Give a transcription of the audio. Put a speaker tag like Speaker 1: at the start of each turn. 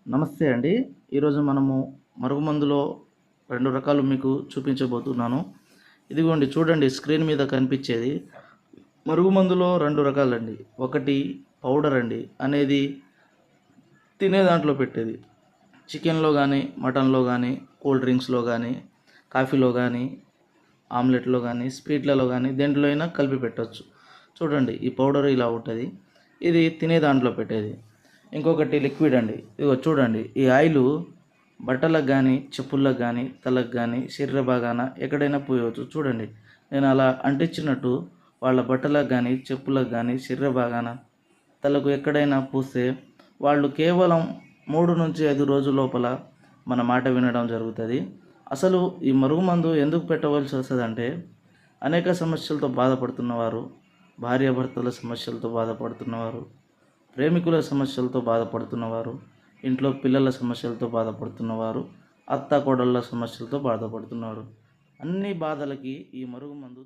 Speaker 1: నమస్తే అండి. ఈరోజు మనము మరుగుమందులో 2 రకాలు మీకు చూపించబోతున్నాను. ఇదిగోండి చూడండి స్క్రీన్ మీద కనిపించేది. మరుగుమందులో 2 రకాలండి. ఒకటి పౌడర్ అండి. అనేది తినే దాంట్లో పెట్టేది. చికెన్‌లో గానీ, మటన్‌లో గానీ, కూల్ డ్రింక్స్‌లో గానీ, కాఫీలో గానీ, ఆమ్లెట్‌లో గానీ, స్వీట్‌లలో గానీ దేంట్లో అయినా కలిపి పెట్టొచ్చు. చూడండి ఈ పౌడర్ ఇలా ఉంటది. ఇది తినే దాంట్లో పెట్టేది. ఇంకొకటి లిక్విడ్ అండి. ఇదిగో చూడండి ఈ ఆయిలు బట్టలకు గానీ, చెప్పులకు గానీ, తలకు గానీ, శరీర భాగాన ఎక్కడైనా పూయవచ్చు. చూడండి నేను అలా అంటించినట్టు వాళ్ళ బట్టలకు గానీ, చెప్పులకు గానీ, శరీర భాగాన, తలకు ఎక్కడైనా పూస్తే వాళ్ళు కేవలం 3-5 రోజుల లోపల మన మాట వినడం జరుగుతుంది. అసలు ఈ మరుగుమందు ఎందుకు పెట్టవలసి వస్తదంటే, అనేక సమస్యలతో బాధపడుతున్నవారు, భార్యాభర్తల సమస్యలతో బాధపడుతున్నవారు, ప్రేమికుల సమస్యలతో బాధపడుతున్నవారు, ఇంట్లో పిల్లల సమస్యలతో బాధపడుతున్నవారు, అత్త కోడళ్ళ సమస్యలతో బాధపడుతున్నారు. అన్ని బాధలకి ఈ మరుగుమందు